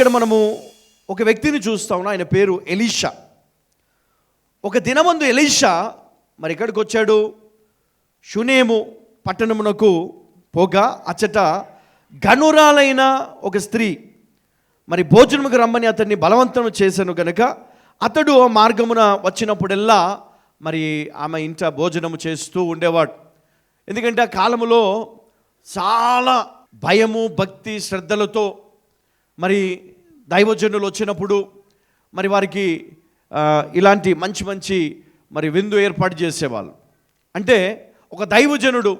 ఇక్కడ మనము ఒక వ్యక్తిని చూస్తా ఉన్నాం. ఆయన పేరు ఎలీషా. ఒక దినమందు ఎలీషా మరి ఎక్కడికి వచ్చాడు? షునేము పట్టణమునకు పోగా అచ్చట గనురాలైన ఒక స్త్రీ మరి భోజనముకు రమ్మని అతన్ని బలవంతం చేశాను కనుక అతడు ఆ మార్గమున వచ్చినప్పుడల్లా మరి ఆమె ఇంట భోజనము చేస్తూ ఉండేవాడు. ఎందుకంటే ఆ కాలములో చాలా భయము, భక్తి, శ్రద్ధలతో మరి దైవజనులు వచ్చినప్పుడు మరి వారికి ఇలాంటి మంచి మంచి మరి విందు ఏర్పాటు చేసేవాళ్ళు. అంటే ఒక దైవజనుడు,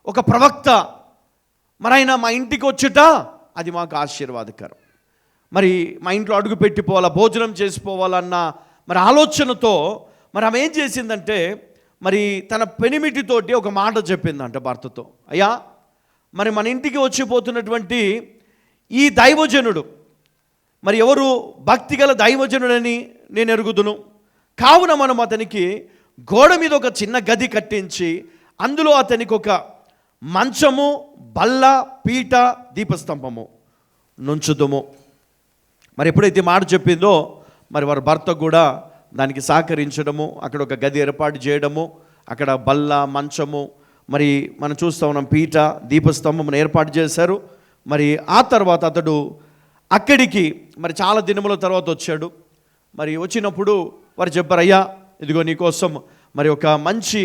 ఒక ప్రవక్త మరి ఆయన మా ఇంటికి వచ్చుట అది మాకు ఆశీర్వాదకరం. మరి మా ఇంట్లో అడుగు పెట్టిపోవాలా, భోజనం చేసిపోవాలన్న మరి ఆలోచనతో మరి ఆమె ఏం చేసిందంటే మరి తన పెనిమిటితోటి ఒక మాట చెప్పిందంట భర్తతో. అయ్యా, మరి మన ఇంటికి వచ్చిపోతున్నటువంటి ఈ దైవజనుడు మరి ఎవరు? భక్తిగల దైవజనుడని నేను ఎరుగుదును. కావున మనం అతనికి గోడ మీద ఒక చిన్న గది కట్టించి అందులో అతనికి ఒక మంచము, బల్ల, పీట, దీపస్తంభము నుంచుదుము. మరి ఎప్పుడైతే మాట చెప్పిందో మరి వారి భర్త కూడా దానికి సహకరించడము, అక్కడ ఒక గది ఏర్పాటు చేయడము, అక్కడ బల్ల, మంచము, మరి మనం చూస్తూ ఉన్నాం పీట, దీపస్తంభమును ఏర్పాటు చేశారు. మరి ఆ తర్వాత అతడు అక్కడికి మరి చాలా దినముల తర్వాత వచ్చాడు. మరి వచ్చినప్పుడు వారు చెప్పారు, అయ్యా ఇదిగో నీకోసం మరి ఒక మంచి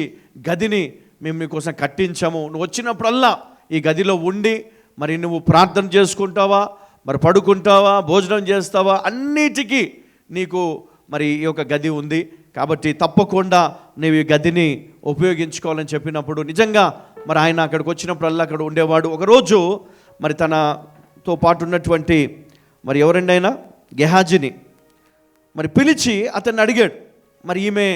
గదిని మేము నీకోసం కట్టించాము. నువ్వు వచ్చినప్పుడల్లా ఈ గదిలో ఉండి మరి నువ్వు ప్రార్థన చేసుకుంటావా, మరి పడుకుంటావా, భోజనం చేస్తావా, అన్నిటికీ నీకు మరి ఈ యొక్క గది ఉంది. కాబట్టి తప్పకుండా నీవు ఈ గదిని ఉపయోగించుకోవాలని చెప్పినప్పుడు నిజంగా మరి ఆయన అక్కడికి వచ్చినప్పుడల్లా అక్కడ ఉండేవాడు. ఒకరోజు మరి తనతో పాటు ఉన్నటువంటి మరి ఎవరండి అయినా గెహాజీని మరి పిలిచి అతన్ని అడిగాడు, మరి ఈమె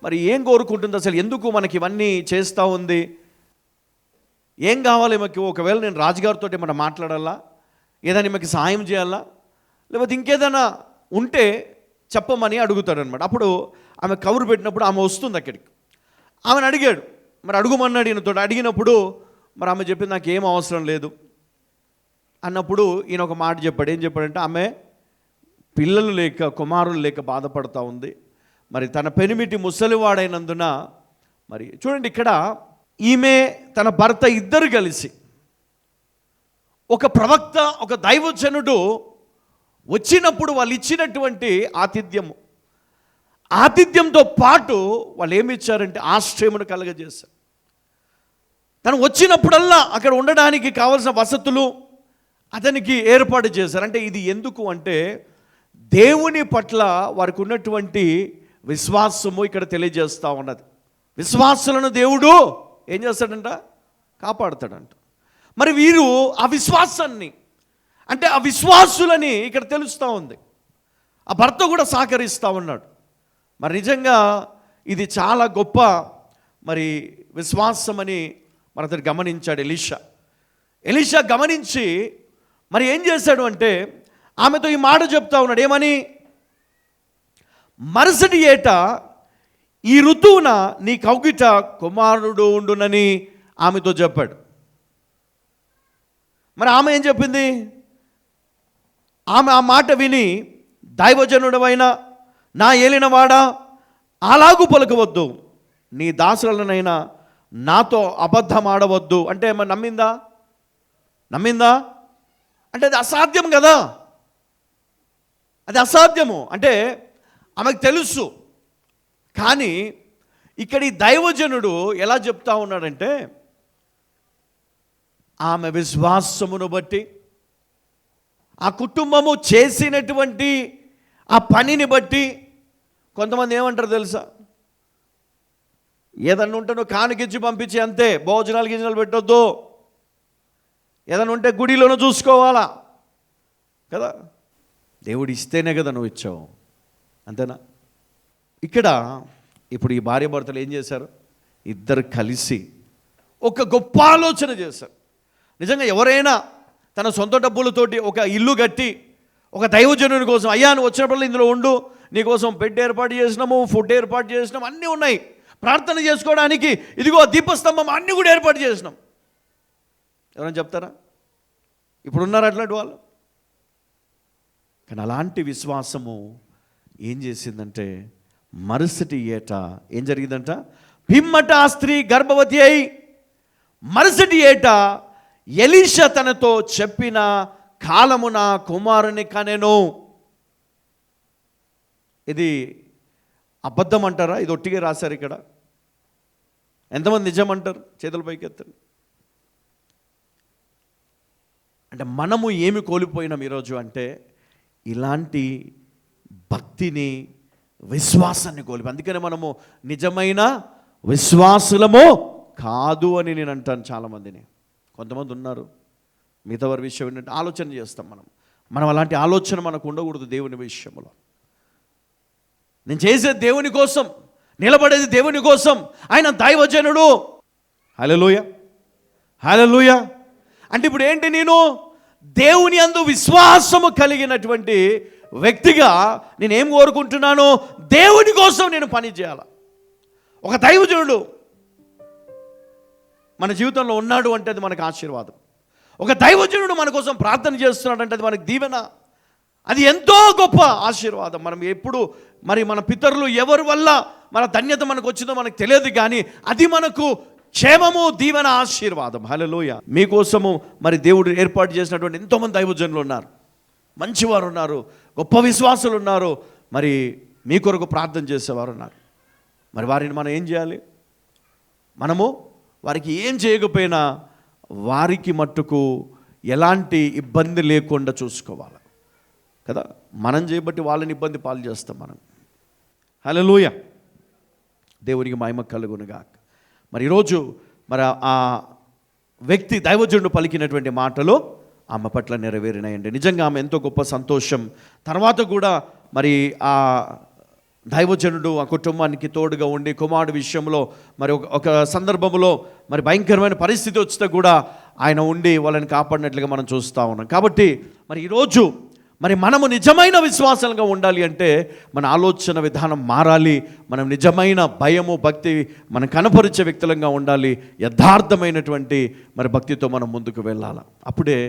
మరి ఏం కోరుకుంటుంది, అసలు ఎందుకు మనకి ఇవన్నీ చేస్తూ ఉంది, ఏం కావాలి ఈమెకి? ఒకవేళ నేను రాజుగారితో ఏమైనా మాట్లాడాలా, ఏదైనా ఈమెకి సహాయం చేయాలా, లేకపోతే ఇంకేదైనా ఉంటే చెప్పమని అడుగుతాడు అనమాట. అప్పుడు ఆమె కబురు పెట్టినప్పుడు ఆమె వస్తుంది అక్కడికి. ఆమెను అడిగాడు, మరి అడుగుమన్నాడు ఈయనతో. అడిగినప్పుడు మరి ఆమె చెప్పింది నాకు ఏం అవసరం లేదు అన్నప్పుడు ఈయన ఒక మాట చెప్పాడు. ఏం చెప్పాడంటే ఆమె పిల్లలు లేక, కుమారులు లేక బాధపడుతూ ఉంది. మరి తన పెనిమిటి ముసలివాడైనందున మరి చూడండి ఇక్కడ ఈమె తన భర్త ఇద్దరు కలిసి ఒక ప్రవక్త, ఒక దైవజనుడు వచ్చినప్పుడు వాళ్ళు ఇచ్చినటువంటి ఆతిథ్యంతో పాటు వాళ్ళు ఏమి ఇచ్చారంటే ఆశ్రయమును కలగజేశారు. తను వచ్చినప్పుడల్లా అక్కడ ఉండడానికి కావలసిన వసతులు అతనికి ఏర్పాటు చేశారు. అంటే ఇది ఎందుకు అంటే దేవుని పట్ల వారికి ఉన్నటువంటి విశ్వాసము ఇక్కడ తెలియజేస్తూ ఉన్నది. విశ్వాసులను దేవుడు ఏం చేస్తాడంట? కాపాడుతాడంట. మరి వీరు ఆ విశ్వాసాన్ని, అంటే ఆ విశ్వాసులని ఇక్కడ తెలుస్తూ ఉంది. ఆ భర్త కూడా సహకరిస్తూ ఉన్నాడు. మరి నిజంగా ఇది చాలా గొప్ప మరి విశ్వాసమని మరి అతను గమనించాడు ఎలీషా గమనించి మరి ఏం చేశాడు అంటే ఆమెతో ఈ మాట చెప్తా ఉన్నాడు. ఏమని? మరుసటి ఏట ఈ ఋతువున నీ కౌగిట కుమారుడు ఉండునని ఆమెతో చెప్పాడు. మరి ఆమె ఏం చెప్పింది? ఆమె ఆ మాట విని, దైవజనుడవైన నా ఏలినవాడా, అలాగూ పలకవద్దు, నీ దాసులనైనా నాతో అబద్ధం ఆడవద్దు. అంటే ఏమన్నా నమ్మిందా? అంటే అది అసాధ్యం కదా, అది అసాధ్యము. అంటే ఆమెకు తెలుసు. కానీ ఇక్కడ ఈ దైవజనుడు ఎలా చెప్తా ఉన్నాడంటే ఆమె విశ్వాసమును బట్టి, ఆ కుటుంబము చేసినటువంటి ఆ పనిని బట్టి, కొంతమంది ఏమంటారు తెలుసా, ఏదన్నా ఉంటే నువ్వు కానుకిచ్చి పంపించి అంతే, భోజనాలు పెట్టొద్దు, ఏదన్నా ఉంటే గుడిలోనూ చూసుకోవాలా కదా, దేవుడు ఇస్తేనే కదా నువ్వు ఇచ్చావు, అంతేనా? ఇక్కడ ఇప్పుడు ఈ భార్య భర్తలు ఏం చేశారు? ఇద్దరు కలిసి ఒక గొప్ప ఆలోచన చేశారు. నిజంగా ఎవరైనా తన సొంత డబ్బులతోటి ఒక ఇల్లు కట్టి ఒక దైవజనుని కోసం, అయ్యా నువ్వు వచ్చినప్పుడు ఇందులో ఉండు, నీకోసం బెడ్ ఏర్పాటు చేసినాము, ఫుడ్ ఏర్పాటు చేసినాం, అన్నీ ఉన్నాయి, ప్రార్థన చేసుకోవడానికి ఇదిగో దీపస్తంభం అన్నీ కూడా ఏర్పాటు చేసినాం. ఎవరైనా చెప్తారా? ఇప్పుడు ఉన్నారు అట్లాంటి వాళ్ళు? కానీ అలాంటి విశ్వాసము ఏం చేసిందంటే మరుసటి ఏట ఏం జరిగిందంట, పిమ్మట ఆ స్త్రీ గర్భవతి అయి మరుసటి ఏట ఎలీషా తనతో చెప్పిన కాలమున కుమారుని కనెను. ఇది అబద్ధం అంటారా? ఇది ఒట్టిగా రాశారు ఇక్కడ. ఎంతమంది నిజం అంటారు? చేతుల పైకి ఎత్తండి. అంటే మనము ఏమి కోల్పోయినాం ఈరోజు అంటే ఇలాంటి భక్తిని, విశ్వాసాన్ని కోల్పోయి. అందుకనే మనము నిజమైన విశ్వాసులము కాదు అని నేను అంటాను చాలామందిని. కొంతమంది ఉన్నారు, మిగతా వారి విషయం ఏంటంటే ఆలోచన చేస్తాం. మనం అలాంటి ఆలోచన మనకు ఉండకూడదు. దేవుని విషయంలో నేను చేసేది దేవుని కోసం, నిలబడేది దేవుని కోసం. ఆయన దైవజనుడు. హల్లెలూయా, హల్లెలూయా. అంటే ఇప్పుడు ఏంటి, నేను దేవుని యందు విశ్వాసము కలిగినటువంటి వ్యక్తిగా నేనేం కోరుకుంటున్నాను, దేవుని కోసం నేను పని చేయాలి. ఒక దైవజనుడు మన జీవితంలో ఉన్నాడు అంటే అది మనకు ఆశీర్వాదం. ఒక దైవజనుడు మన కోసం ప్రార్థన చేస్తున్నాడు అంటే అది మనకు దీవెన. అది ఎంతో గొప్ప ఆశీర్వాదం. మనం ఎప్పుడు మన పితరులు ఎవరి వల్ల మన ధన్యత మనకు వచ్చిందో మనకు తెలియదు, కానీ అది మనకు క్షేమము, దీవెన, ఆశీర్వాదం. హల్లెలూయా. మీకోసము దేవుడు ఏర్పాటు చేసినటువంటి ఎంతోమంది దైవజనులు ఉన్నారు, మంచివారు ఉన్నారు, గొప్ప విశ్వాసులు ఉన్నారు, మీ కొరకు ప్రార్థన చేసేవారు ఉన్నారు. వారిని మనం ఏం చేయాలి? మనము వారికి ఏం చేయకపోయినా వారికి మట్టుకు ఎలాంటి ఇబ్బంది లేకుండా చూసుకోవాలి కదా. మనం చేయబట్టి వాళ్ళని ఇబ్బంది పాలు చేస్తాం మనం. హల్లెలూయా. దేవునికి మహిమ కలుగునుగాక. ఈరోజు ఆ వ్యక్తి దైవజనుడు పలికినటువంటి మాటలు ఆమె పట్ల నెరవేరినాయండి. నిజంగా ఆమె ఎంతో గొప్ప సంతోషం. తర్వాత కూడా ఆ దైవజనుడు ఆ కుటుంబానికి తోడుగా ఉండి కుమారుడు విషయంలో ఒక సందర్భంలో భయంకరమైన పరిస్థితి వచ్చితే కూడా ఆయన ఉండి వాళ్ళని కాపాడినట్లుగా మనం చూస్తూ ఉన్నాం. కాబట్టి ఈరోజు మనము నిజమైన విశ్వాసంగా ఉండాలి అంటే మన ఆలోచన విధానం మారాలి. మనం నిజమైన భయము, భక్తి మనం కనపరిచే వ్యక్తులంగా ఉండాలి. యథార్థమైనటువంటి భక్తితో మనం ముందుకు వెళ్ళాలి. అప్పుడే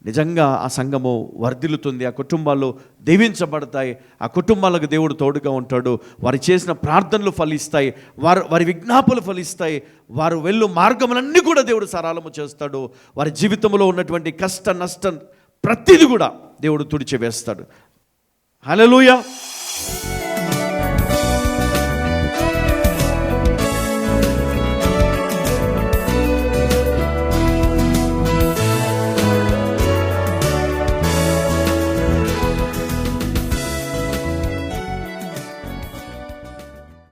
నిజంగా ఆ సంఘము వర్ధిల్లుతుంది, ఆ కుటుంబాలు దీవించబడతాయి, ఆ కుటుంబాలకు దేవుడు తోడుగా ఉంటాడు. వారు చేసిన ప్రార్థనలు ఫలిస్తాయి, వారి విజ్ఞాపనలు ఫలిస్తాయి, వారు వెళ్ళు మార్గములన్నీ కూడా దేవుడు సరళము చేస్తాడు. వారి జీవితంలో ఉన్నటువంటి కష్ట నష్టం ప్రతిదీ కూడా దేవుడు తుడిచివేస్తాడు. హల్లెలూయా.